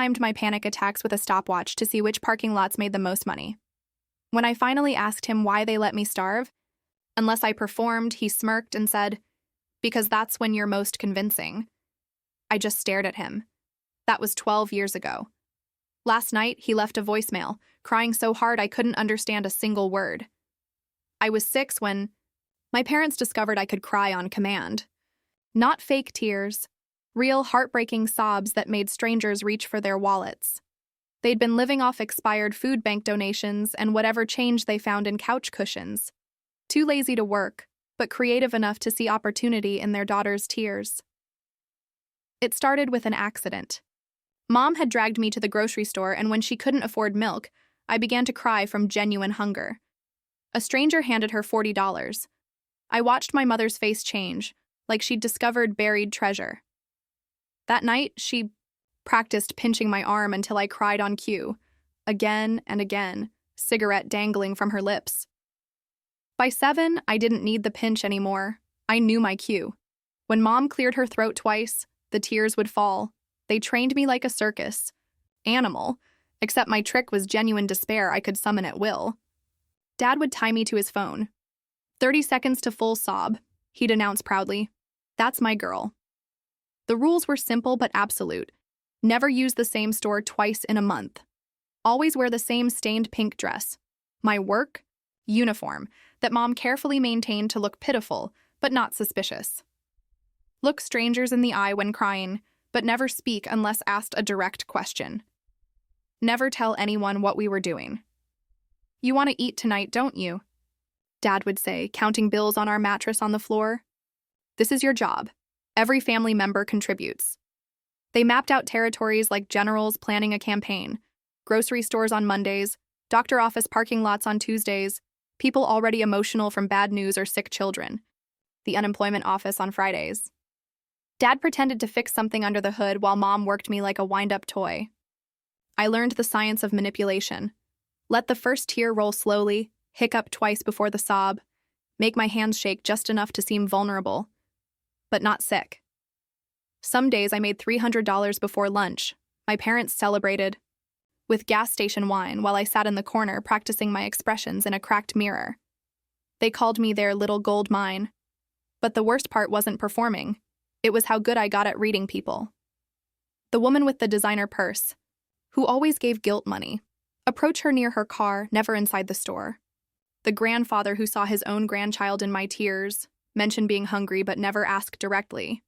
timed my panic attacks with a stopwatch to see which parking lots made the most money. When I finally asked him why they let me starve, unless I performed, he smirked and said, "Because that's when you're most convincing." I just stared at him. That was 12 years ago. Last night, he left a voicemail, crying so hard I couldn't understand a single word. I was 6 when my parents discovered I could cry on command. Not fake tears, real heartbreaking sobs that made strangers reach for their wallets. They'd been living off expired food bank donations and whatever change they found in couch cushions. Too lazy to work, but creative enough to see opportunity in their daughter's tears. It started with an accident. Mom had dragged me to the grocery store, and when she couldn't afford milk, I began to cry from genuine hunger. A stranger handed her $40. I watched my mother's face change, like she'd discovered buried treasure. That night, she practiced pinching my arm until I cried on cue, again and again, cigarette dangling from her lips. By 7, I didn't need the pinch anymore. I knew my cue. When Mom cleared her throat twice, the tears would fall. They trained me like a circus animal, except my trick was genuine despair I could summon at will. Dad would tie me to his phone. 30 seconds to full sob, he'd announce proudly. That's my girl. The rules were simple but absolute. Never use the same store twice in a month. Always wear the same stained pink dress. My work uniform that Mom carefully maintained to look pitiful, but not suspicious. Look strangers in the eye when crying, but never speak unless asked a direct question. Never tell anyone what we were doing. You want to eat tonight, don't you? Dad would say, counting bills on our mattress on the floor. This is your job. Every family member contributes. They mapped out territories like generals planning a campaign, grocery stores on Mondays, doctor office parking lots on Tuesdays, people already emotional from bad news or sick children, the unemployment office on Fridays. Dad pretended to fix something under the hood while Mom worked me like a wind-up toy. I learned the science of manipulation. Let the first tear roll slowly, hiccup twice before the sob, make my hands shake just enough to seem vulnerable, but not sick. Some days I made $300 before lunch. My parents celebrated with gas station wine while I sat in the corner practicing my expressions in a cracked mirror. They called me their little gold mine. But the worst part wasn't performing. It was how good I got at reading people. The woman with the designer purse, who always gave guilt money, approach her near her car, never inside the store. The grandfather who saw his own grandchild in my tears, mention being hungry but never ask directly.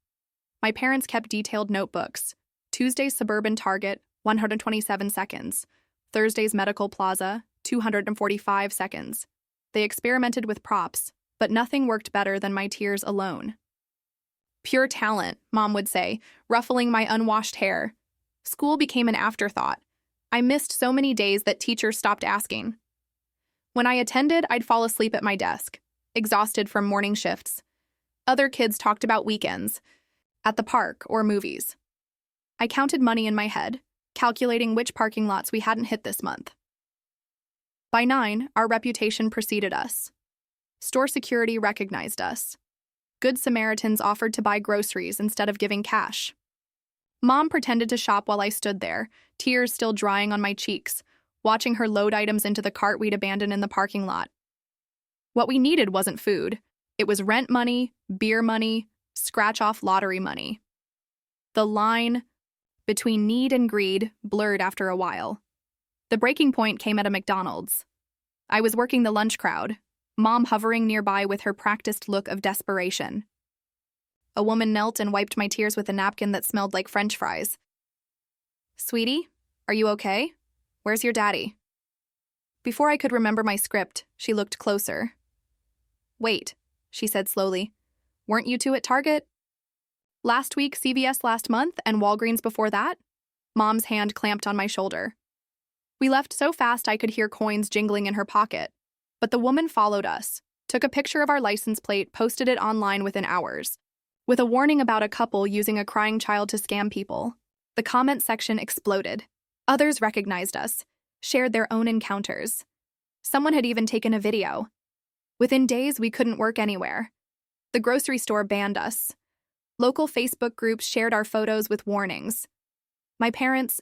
My parents kept detailed notebooks. Tuesday's suburban Target, 127 seconds. Thursday's Medical Plaza, 245 seconds. They experimented with props, but nothing worked better than my tears alone. Pure talent, Mom would say, ruffling my unwashed hair. School became an afterthought. I missed so many days that teachers stopped asking. When I attended, I'd fall asleep at my desk, exhausted from morning shifts. Other kids talked about weekends, at the park or movies. I counted money in my head, calculating which parking lots we hadn't hit this month. By 9, our reputation preceded us. Store security recognized us. Good Samaritans offered to buy groceries instead of giving cash. Mom pretended to shop while I stood there, tears still drying on my cheeks, watching her load items into the cart we'd abandoned in the parking lot. What we needed wasn't food. It was rent money, beer money, scratch-off lottery money. The line between need and greed blurred after a while. The breaking point came at a McDonald's. I was working the lunch crowd, Mom hovering nearby with her practiced look of desperation. A woman knelt and wiped my tears with a napkin that smelled like French fries. "Sweetie, are you okay? Where's your daddy?" Before I could remember my script, she looked closer. "Wait," she said slowly. "Weren't you two at Target? Last week, CVS last month, and Walgreens before that?" Mom's hand clamped on my shoulder. We left so fast I could hear coins jingling in her pocket. But the woman followed us, took a picture of our license plate, posted it online within hours, with a warning about a couple using a crying child to scam people. The comment section exploded. Others recognized us, shared their own encounters. Someone had even taken a video. Within days, we couldn't work anywhere. The grocery store banned us. Local Facebook groups shared our photos with warnings. My parents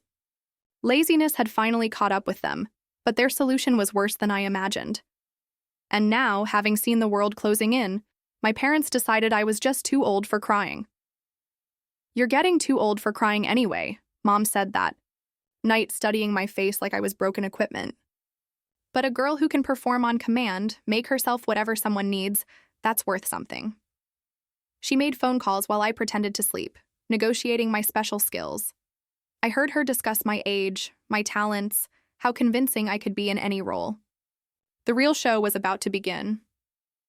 Laziness had finally caught up with them, but their solution was worse than I imagined. And now, having seen the world closing in, my parents decided I was just too old for crying. "You're getting too old for crying anyway," Mom said that night, studying my face like I was broken equipment. But a girl who can perform on command, make herself whatever someone needs, that's worth something. She made phone calls while I pretended to sleep, negotiating my special skills. I heard her discuss my age, my talents, how convincing I could be in any role. The real show was about to begin.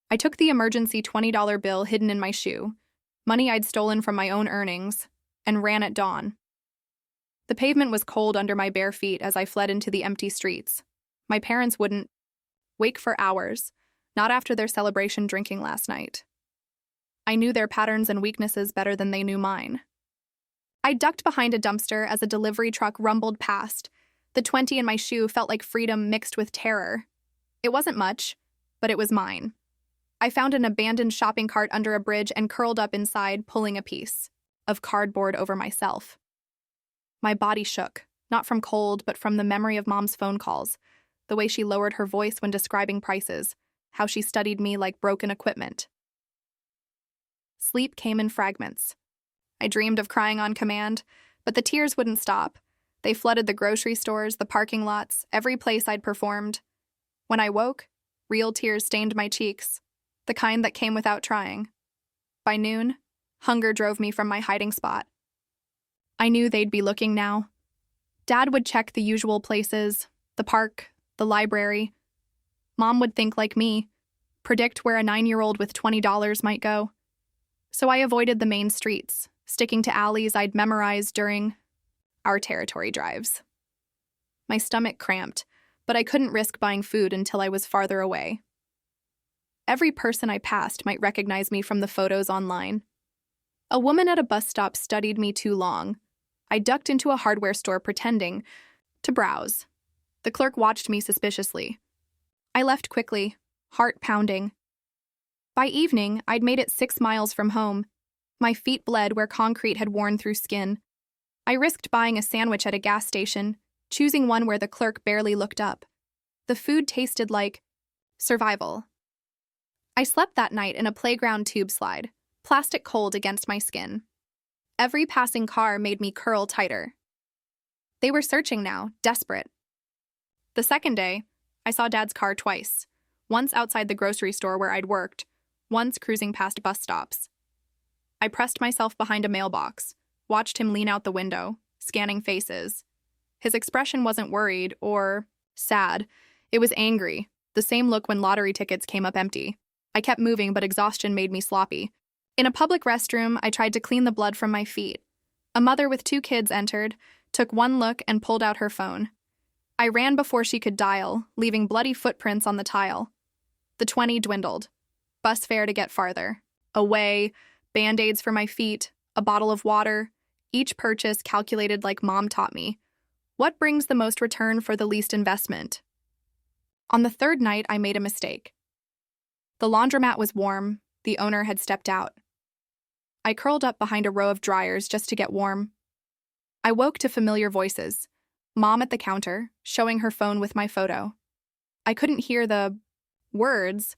I took the emergency $20 bill hidden in my shoe, money I'd stolen from my own earnings, and ran at dawn. The pavement was cold under my bare feet as I fled into the empty streets. My parents wouldn't wake for hours, not after their celebration drinking last night. I knew their patterns and weaknesses better than they knew mine. I ducked behind a dumpster as a delivery truck rumbled past. The 20 in my shoe felt like freedom mixed with terror. It wasn't much, but it was mine. I found an abandoned shopping cart under a bridge and curled up inside, pulling a piece of cardboard over myself. My body shook, not from cold, but from the memory of Mom's phone calls, the way she lowered her voice when describing prices, how she studied me like broken equipment. Sleep came in fragments. I dreamed of crying on command, but the tears wouldn't stop. They flooded the grocery stores, the parking lots, every place I'd performed. When I woke, real tears stained my cheeks, the kind that came without trying. By noon, hunger drove me from my hiding spot. I knew they'd be looking now. Dad would check the usual places, the park, the library. Mom would think like me, predict where a 9-year-old with $20 might go. So I avoided the main streets, sticking to alleys I'd memorized during our territory drives. My stomach cramped, but I couldn't risk buying food until I was farther away. Every person I passed might recognize me from the photos online. A woman at a bus stop studied me too long. I ducked into a hardware store pretending to browse. The clerk watched me suspiciously. I left quickly, heart pounding. By evening, I'd made it 6 miles from home. My feet bled where concrete had worn through skin. I risked buying a sandwich at a gas station, choosing one where the clerk barely looked up. The food tasted like survival. I slept that night in a playground tube slide, plastic cold against my skin. Every passing car made me curl tighter. They were searching now, desperate. The second day, I saw Dad's car twice, once outside the grocery store where I'd worked, once cruising past bus stops. I pressed myself behind a mailbox, watched him lean out the window, scanning faces. His expression wasn't worried or sad. It was angry, the same look when lottery tickets came up empty. I kept moving, but exhaustion made me sloppy. In a public restroom, I tried to clean the blood from my feet. A mother with 2 kids entered, took one look, and pulled out her phone. I ran before she could dial, leaving bloody footprints on the tile. The 20 dwindled. Bus fare to get farther. Away, Band-Aids for my feet, a bottle of water, each purchase calculated like Mom taught me. What brings the most return for the least investment? On the third night, I made a mistake. The laundromat was warm. The owner had stepped out. I curled up behind a row of dryers just to get warm. I woke to familiar voices. Mom at the counter, showing her phone with my photo. I couldn't hear the words,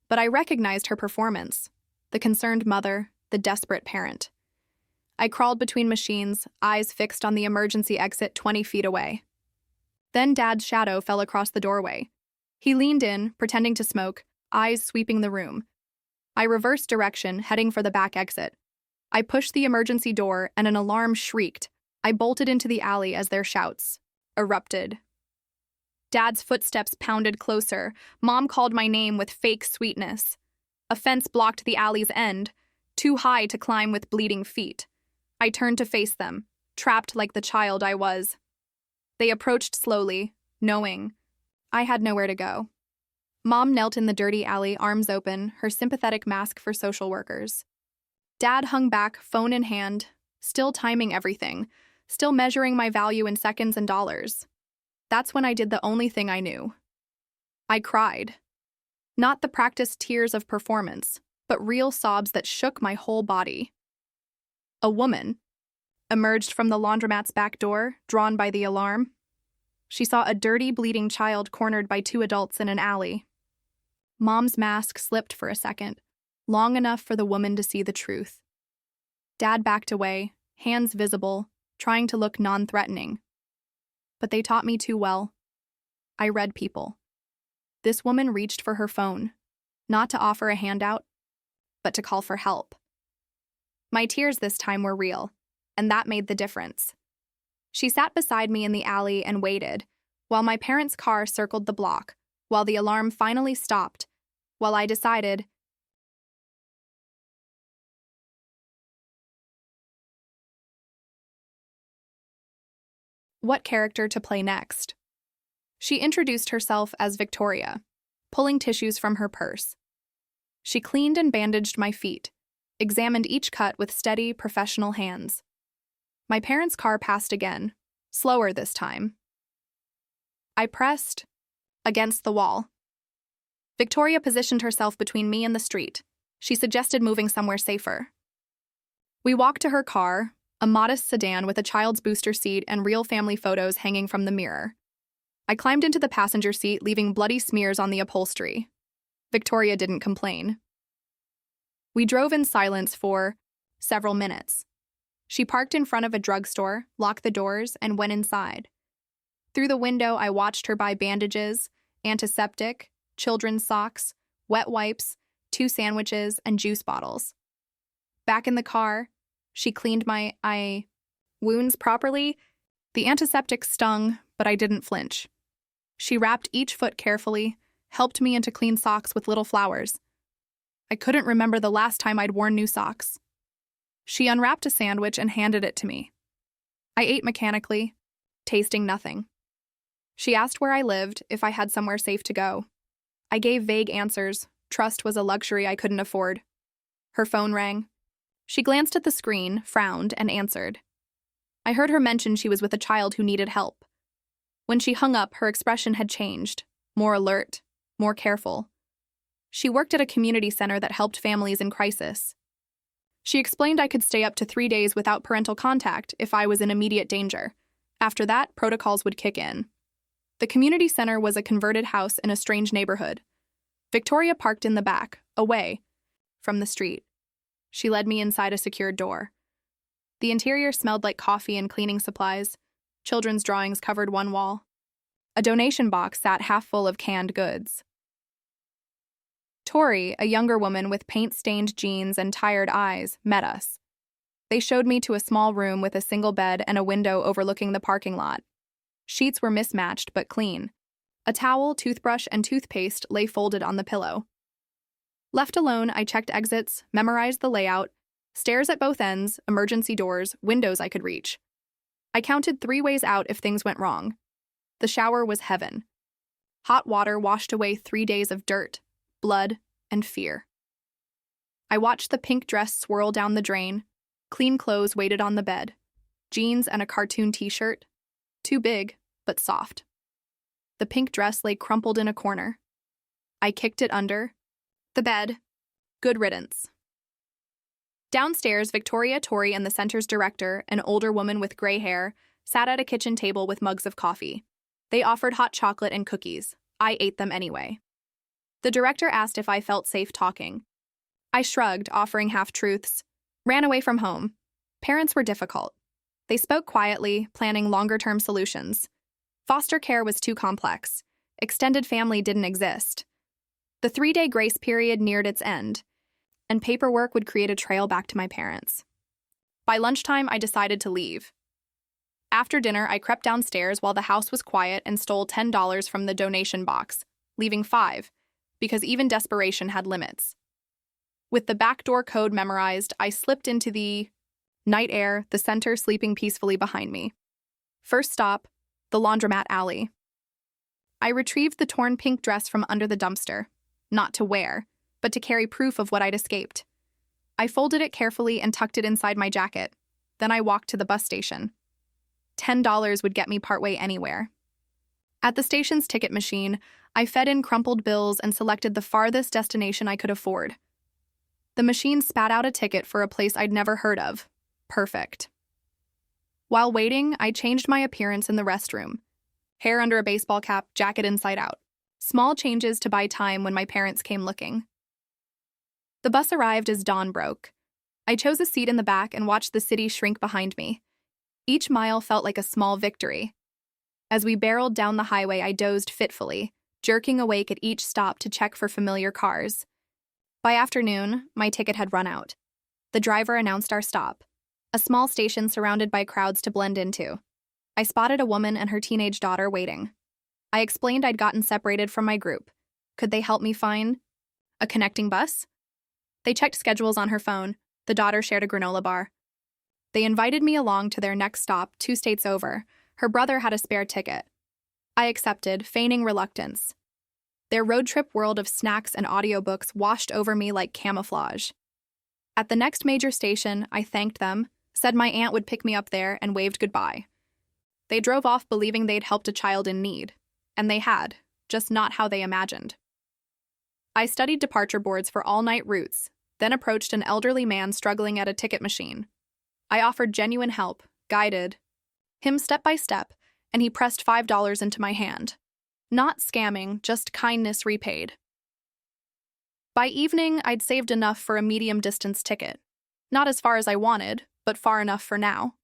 but I recognized her performance. The concerned mother, the desperate parent. I crawled between machines, eyes fixed on the emergency exit 20 feet away. Then Dad's shadow fell across the doorway. He leaned in, pretending to smoke, eyes sweeping the room. I reversed direction, heading for the back exit. I pushed the emergency door, and an alarm shrieked. I bolted into the alley as their shouts erupted. Dad's footsteps pounded closer. Mom called my name with fake sweetness. A fence blocked the alley's end, too high to climb with bleeding feet. I turned to face them, trapped like the child I was. They approached slowly, knowing I had nowhere to go. Mom knelt in the dirty alley, arms open, her sympathetic mask for social workers. Dad hung back, phone in hand, still timing everything, still measuring my value in seconds and dollars. That's when I did the only thing I knew. I cried. Not the practiced tears of performance, but real sobs that shook my whole body. A woman emerged from the laundromat's back door, drawn by the alarm. She saw a dirty, bleeding child cornered by two adults in an alley. Mom's mask slipped for a second, long enough for the woman to see the truth. Dad backed away, hands visible, trying to look non-threatening. But they taught me too well. I read people. This woman reached for her phone, not to offer a handout, but to call for help. My tears this time were real, and that made the difference. She sat beside me in the alley and waited, while my parents' car circled the block, while the alarm finally stopped, while I decided what character to play next. She introduced herself as Victoria, pulling tissues from her purse. She cleaned and bandaged my feet, examined each cut with steady, professional hands. My parents' car passed again, slower this time. I pressed against the wall. Victoria positioned herself between me and the street. She suggested moving somewhere safer. We walked to her car, a modest sedan with a child's booster seat and real family photos hanging from the mirror. I climbed into the passenger seat, leaving bloody smears on the upholstery. Victoria didn't complain. We drove in silence for several minutes. She parked in front of a drugstore, locked the doors, and went inside. Through the window, I watched her buy bandages, antiseptic, children's socks, wet wipes, 2 sandwiches, and juice bottles. Back in the car, she cleaned my wounds properly. The antiseptic stung, but I didn't flinch. She wrapped each foot carefully, helped me into clean socks with little flowers. I couldn't remember the last time I'd worn new socks. She unwrapped a sandwich and handed it to me. I ate mechanically, tasting nothing. She asked where I lived, if I had somewhere safe to go. I gave vague answers. Trust was a luxury I couldn't afford. Her phone rang. She glanced at the screen, frowned, and answered. I heard her mention she was with a child who needed help. When she hung up, her expression had changed, more alert, more careful. She worked at a community center that helped families in crisis. She explained I could stay up to 3 days without parental contact if I was in immediate danger. After that, protocols would kick in. The community center was a converted house in a strange neighborhood. Victoria parked in the back, away from the street. She led me inside a secured door. The interior smelled like coffee and cleaning supplies. Children's drawings covered one wall. A donation box sat half full of canned goods. Tori, a younger woman with paint-stained jeans and tired eyes, met us. They showed me to a small room with a single bed and a window overlooking the parking lot. Sheets were mismatched but clean. A towel, toothbrush, and toothpaste lay folded on the pillow. Left alone, I checked exits, memorized the layout, stairs at both ends, emergency doors, windows I could reach. I counted 3 ways out if things went wrong. The shower was heaven. Hot water washed away 3 days of dirt, blood, and fear. I watched the pink dress swirl down the drain. Clean clothes waited on the bed. Jeans and a cartoon t-shirt. Too big, but soft. The pink dress lay crumpled in a corner. I kicked it under the bed. Good riddance. Downstairs, Victoria, Tori, and the center's director, an older woman with gray hair, sat at a kitchen table with mugs of coffee. They offered hot chocolate and cookies. I ate them anyway. The director asked if I felt safe talking. I shrugged, offering half-truths. Ran away from home. Parents were difficult. They spoke quietly, planning longer-term solutions. Foster care was too complex. Extended family didn't exist. The 3-day grace period neared its end, and paperwork would create a trail back to my parents. By lunchtime, I decided to leave. After dinner, I crept downstairs while the house was quiet and stole $10 from the donation box, leaving 5, because even desperation had limits. With the backdoor code memorized, I slipped into the night air, the center sleeping peacefully behind me. First stop, the laundromat alley. I retrieved the torn pink dress from under the dumpster, not to wear, but to carry proof of what I'd escaped. I folded it carefully and tucked it inside my jacket. Then I walked to the bus station. $10 would get me partway anywhere. At the station's ticket machine, I fed in crumpled bills and selected the farthest destination I could afford. The machine spat out a ticket for a place I'd never heard of. Perfect. While waiting, I changed my appearance in the restroom. Hair under a baseball cap, jacket inside out. Small changes to buy time when my parents came looking. The bus arrived as dawn broke. I chose a seat in the back and watched the city shrink behind me. Each mile felt like a small victory. As we barreled down the highway, I dozed fitfully, jerking awake at each stop to check for familiar cars. By afternoon, my ticket had run out. The driver announced our stop, a small station surrounded by crowds to blend into. I spotted a woman and her teenage daughter waiting. I explained I'd gotten separated from my group. Could they help me find a connecting bus? They checked schedules on her phone. The daughter shared a granola bar. They invited me along to their next stop, 2 states over. Her brother had a spare ticket. I accepted, feigning reluctance. Their road trip world of snacks and audiobooks washed over me like camouflage. At the next major station, I thanked them, said my aunt would pick me up there, and waved goodbye. They drove off believing they'd helped a child in need. And they had, just not how they imagined. I studied departure boards for all-night routes, then approached an elderly man struggling at a ticket machine. I offered genuine help, guided him step by step, and he pressed $5 into my hand. Not scamming, just kindness repaid. By evening, I'd saved enough for a medium-distance ticket. Not as far as I wanted, but far enough for now.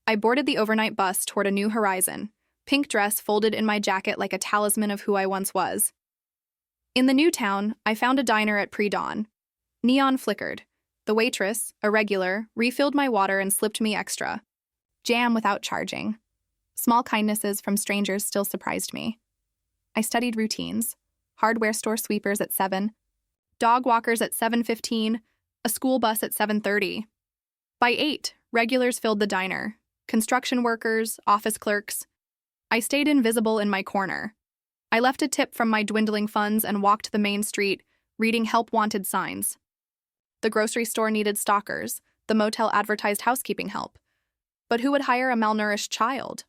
I boarded the overnight bus toward a new horizon, pink dress folded in my jacket like a talisman of who I once was. In the new town, I found a diner at pre-dawn. Neon flickered. The waitress, a regular, refilled my water and slipped me extra. Jam without charging. Small kindnesses from strangers still surprised me. I studied routines. Hardware store sweepers at 7, dog walkers at 7:15, a school bus at 7:30. By 8, regulars filled the diner. Construction workers, office clerks. I stayed invisible in my corner. I left a tip from my dwindling funds and walked the main street, reading help-wanted signs. The grocery store needed stalkers. The motel advertised housekeeping help. But who would hire a malnourished child?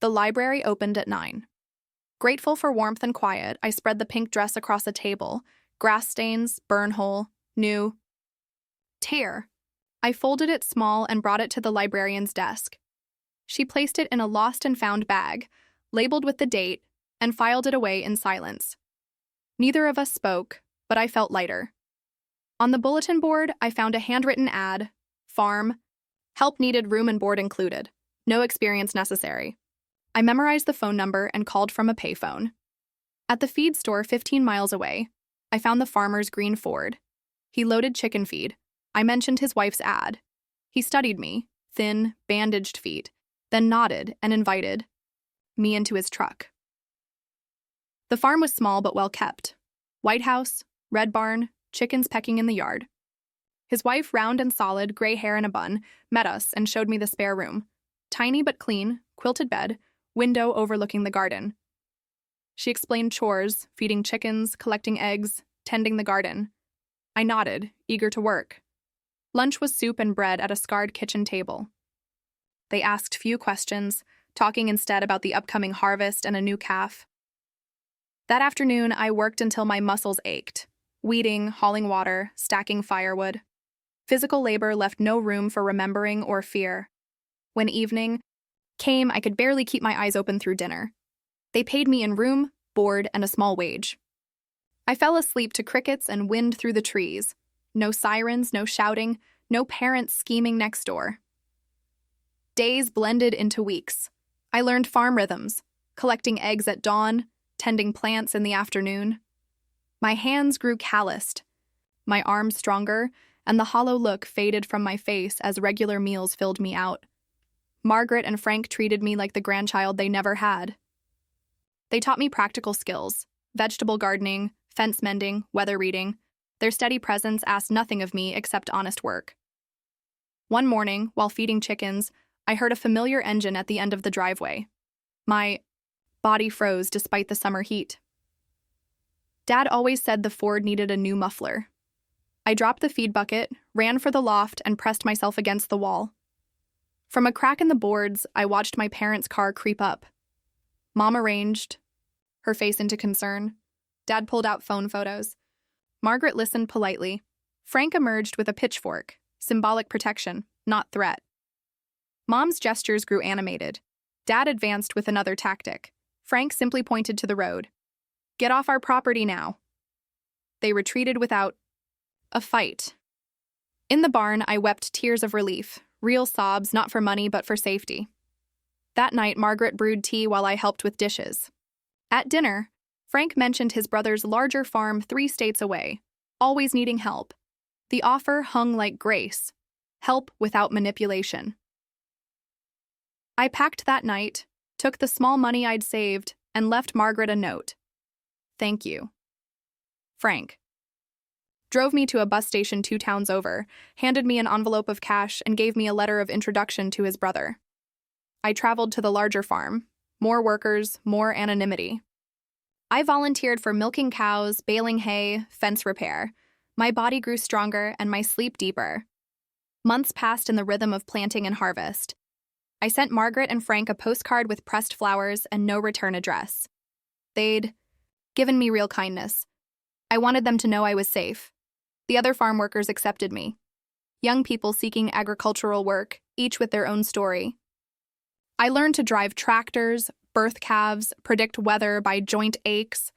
The library opened at 9. Grateful for warmth and quiet, I spread the pink dress across a table. Grass stains, burn hole, new. Tear. I folded it small and brought it to the librarian's desk. She placed it in a lost and found bag, labeled with the date, and filed it away in silence. Neither of us spoke, but I felt lighter. On the bulletin board, I found a handwritten ad. Farm. Help needed, room and board included. No experience necessary. I memorized the phone number and called from a payphone. At the feed store 15 miles away, I found the farmer's green Ford. He loaded chicken feed. I mentioned his wife's ad. He studied me, thin, bandaged feet, then nodded and invited me into his truck. The farm was small but well kept. White house, red barn, chickens pecking in the yard. His wife, round and solid, gray hair in a bun, met us and showed me the spare room. Tiny but clean, quilted bed, window overlooking the garden. She explained chores, feeding chickens, collecting eggs, tending the garden. I nodded, eager to work. Lunch was soup and bread at a scarred kitchen table. They asked few questions, talking instead about the upcoming harvest and a new calf. That afternoon, I worked until my muscles ached, weeding, hauling water, stacking firewood. Physical labor left no room for remembering or fear. When evening came, I could barely keep my eyes open through dinner. They paid me in room, board, and a small wage. I fell asleep to crickets and wind through the trees. No sirens, no shouting, no parents scheming next door. Days blended into weeks. I learned farm rhythms, collecting eggs at dawn, tending plants in the afternoon. My hands grew calloused, my arms stronger, and the hollow look faded from my face as regular meals filled me out. Margaret and Frank treated me like the grandchild they never had. They taught me practical skills, vegetable gardening, fence mending, weather reading. Their steady presence asked nothing of me except honest work. One morning, while feeding chickens, I heard a familiar engine at the end of the driveway. My body froze despite the summer heat. Dad always said the Ford needed a new muffler. I dropped the feed bucket, ran for the loft, and pressed myself against the wall. From a crack in the boards, I watched my parents' car creep up. Mom arranged, her face into concern. Dad pulled out phone photos. Margaret listened politely. Frank emerged with a pitchfork, symbolic protection, not threat. Mom's gestures grew animated. Dad advanced with another tactic. Frank simply pointed to the road. "Get off our property now." They retreated without a fight. In the barn, I wept tears of relief, real sobs, not for money but for safety. That night, Margaret brewed tea while I helped with dishes. At dinner, Frank mentioned his brother's larger farm 3 states away, always needing help. The offer hung like grace, help without manipulation. I packed that night, took the small money I'd saved, and left Margaret a note. "Thank you. Frank." Drove me to a bus station 2 towns over, handed me an envelope of cash, and gave me a letter of introduction to his brother. I traveled to the larger farm. More workers, more anonymity. I volunteered for milking cows, baling hay, fence repair. My body grew stronger and my sleep deeper. Months passed in the rhythm of planting and harvest. I sent Margaret and Frank a postcard with pressed flowers and no return address. They'd given me real kindness. I wanted them to know I was safe. The other farm workers accepted me. Young people seeking agricultural work, each with their own story. I learned to drive tractors, birth calves, predict weather by joint aches,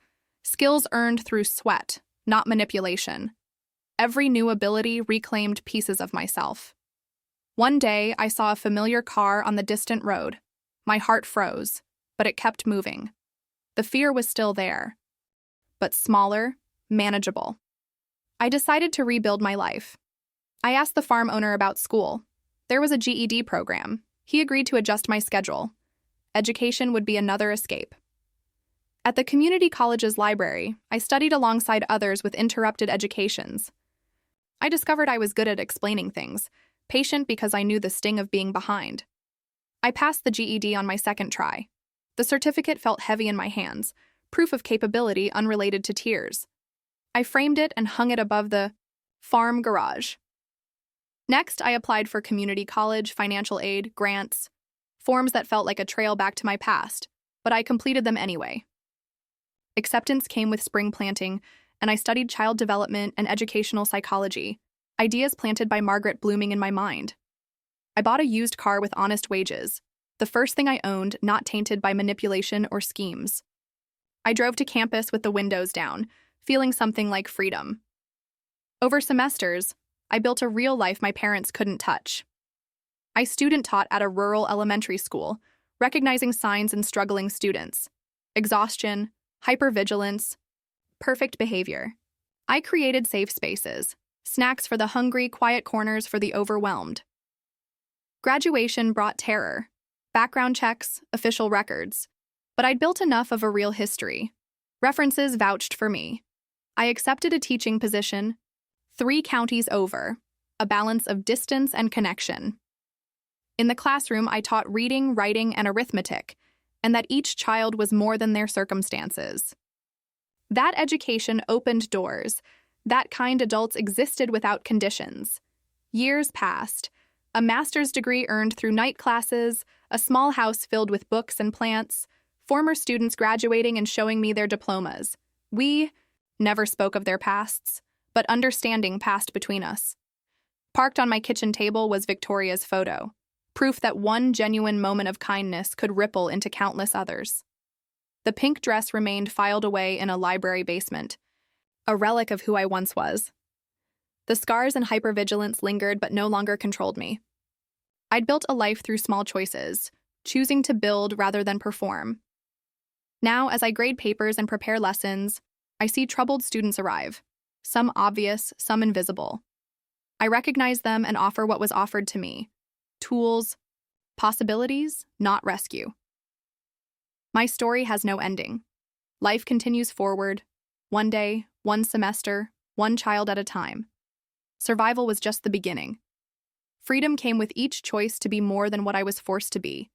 skills earned through sweat, not manipulation. Every new ability reclaimed pieces of myself. One day, I saw a familiar car on the distant road. My heart froze, but it kept moving. The fear was still there, but smaller, manageable. I decided to rebuild my life. I asked the farm owner about school. There was a GED program. He agreed to adjust my schedule. Education would be another escape. At the community college's library, I studied alongside others with interrupted educations. I discovered I was good at explaining things, patient because I knew the sting of being behind. I passed the GED on my second try. The certificate felt heavy in my hands, proof of capability unrelated to tears. I framed it and hung it above the farm garage. Next, I applied for community college, financial aid, grants, forms that felt like a trail back to my past, but I completed them anyway. Acceptance came with spring planting, and I studied child development and educational psychology, ideas planted by Margaret blooming in my mind. I bought a used car with honest wages, the first thing I owned not tainted by manipulation or schemes. I drove to campus with the windows down, feeling something like freedom. Over semesters, I built a real life my parents couldn't touch. I student taught at a rural elementary school, recognizing signs in struggling students: exhaustion, hypervigilance, perfect behavior. I created safe spaces, snacks for the hungry, quiet corners for the overwhelmed. Graduation brought terror, background checks, official records, but I'd built enough of a real history. References vouched for me. I accepted a teaching position, 3 counties over, a balance of distance and connection. In the classroom, I taught reading, writing, and arithmetic, and that each child was more than their circumstances. That education opened doors. That kind adults existed without conditions. Years passed. A master's degree earned through night classes, a small house filled with books and plants, former students graduating and showing me their diplomas. We never spoke of their pasts, but understanding passed between us. Parked on my kitchen table was Victoria's photo, proof that one genuine moment of kindness could ripple into countless others. The pink dress remained filed away in a library basement, a relic of who I once was. The scars and hypervigilance lingered but no longer controlled me. I'd built a life through small choices, choosing to build rather than perform. Now, as I grade papers and prepare lessons, I see troubled students arrive, some obvious, some invisible. I recognize them and offer what was offered to me: tools, possibilities, not rescue. My story has no ending. Life continues forward, one day, one semester, one child at a time. Survival was just the beginning. Freedom came with each choice to be more than what I was forced to be.